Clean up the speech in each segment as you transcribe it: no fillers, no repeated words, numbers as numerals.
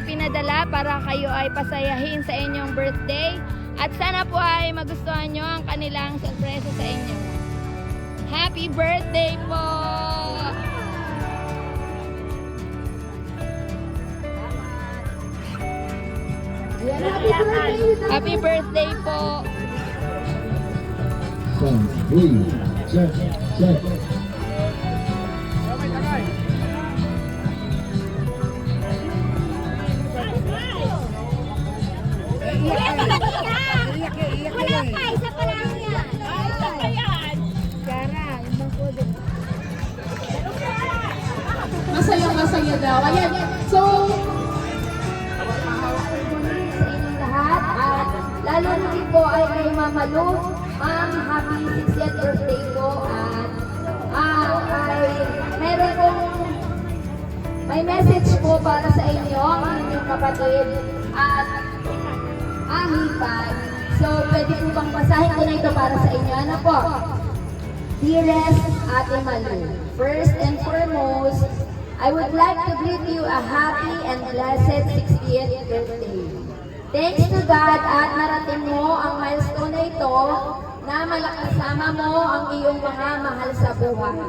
ipinadala para kayo ay pasayahin sa inyong birthday. At sana po ay magustuhan nyo ang kanilang sorpresa sa inyo. Happy birthday po! Happy birthday po! Check, check. Wala pa, isa pa lang yan. Isa pa yan. Masaya daw. Ayan. So, Sa inyong lahat at lalo na rin po ay kay Mama Lu. Ma'am, happy 60th birthday po at may message po para sa inyo ang inyong kapatid at hipag. So, pwede po bang basahin ko na ito para sa inyo? Ano po? Dearest Ate Malu, first and foremost, I would like to greet you a happy and blessed 60th birthday. Thanks to God at narating mo ang milestone na ito na malakasama mo ang iyong mga mahal sa buhay.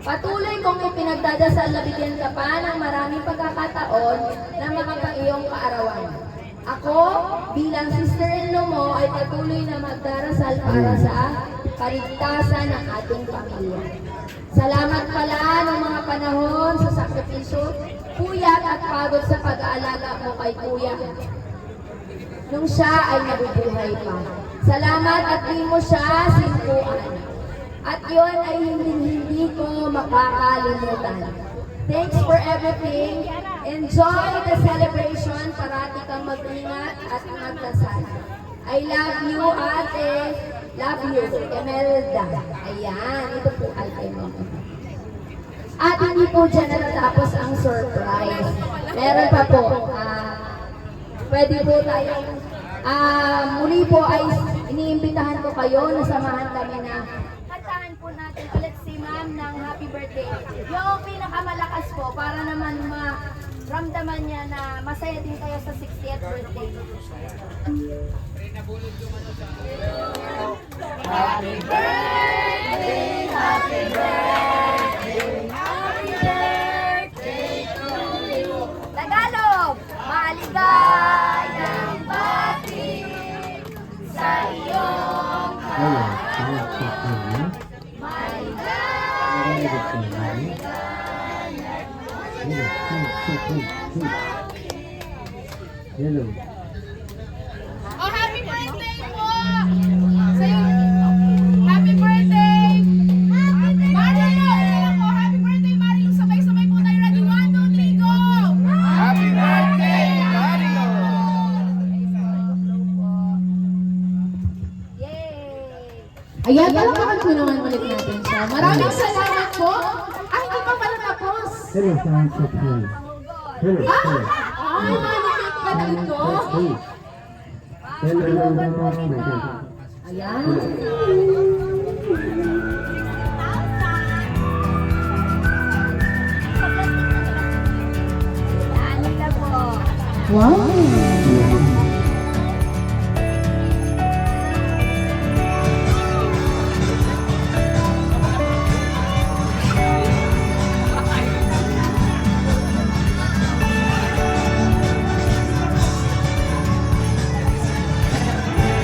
Patuloy kong ipinagdadasal na bigyan ka pa ng maraming pagkakataon na makakaiyong kaarawan. Ako, bilang sister-in-law mo, ay patuloy na magdarasal para sa kaligtasan ng ating pamilya. Salamat pala ng mga panahon sa sakripisyo, puyat at pagod sa pag-aalaga mo kay Kuya nung siya ay nabubuhay pa. Salamat at di mo siya simpuan. At yun ay hindi ko makakalimutan. Thanks for everything. Enjoy the celebration. Parati kang mag-ingat at magdasal. I love you, ate. Love you, Emelda. Ayan, ito po ay mo. At hindi po dyan natatapos ang surprise. Meron pa po. Pwede po tayong muli po ay iniimbitahan ko kayo na samahan kami na kantahan po natin ulit si ma'am ng happy birthday. Yung pinakamalakas po para naman maramdaman niya na masaya din kayo sa 60th birthday. Happy birthday, happy birthday, happy birthday to you. Tagalog, maligayang bati sa iyong Hello. oh, happy birthday po! Sa'yo, happy birthday! Marilu, sa'yo po, happy birthday, Marilu. Sabay-sabay po tayo. Ready? 1, 2, 3, go! Happy birthday, Mario! Yay! Ayan, palakpakan po naman ulit natin siya. Maraming salamat po. Ay, hindi pa pala tapos. Hello, sound so cool. Hello, hello. Ay, malamig ka na ito. Hello, hello. Ayan. Yan nila po. Wow!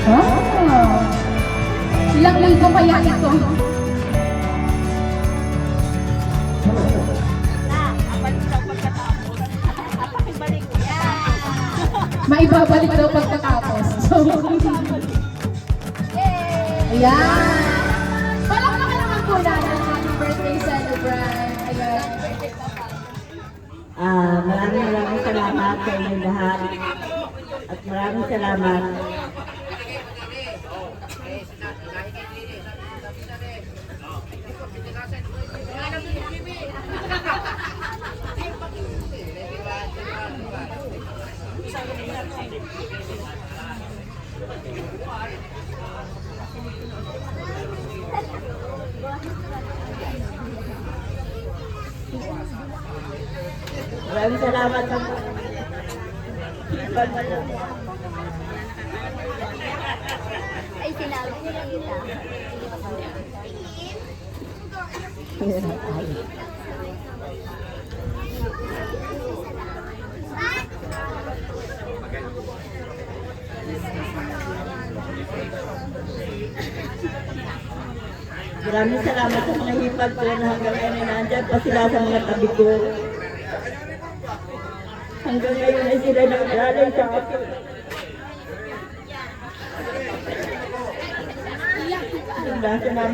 Wow! Ilang linggo kaya ito? Maibabalik daw pagkatapos. So, Yay! ayan! Palakpakan naman po natin ang happy birthday celebrant. Ayan. Maraming salamat sa inyong lahat. At maraming salamat. Maraming salamat. hipag mo. Ay, sinabi ko na kita. Maraming salamat sa mga hipag ko na hanggang ngayon ay nandyan pa sila sa mga tabi ko. Hanggang ngayon ay sila nag-aalay sa akin. Ang lasa namin.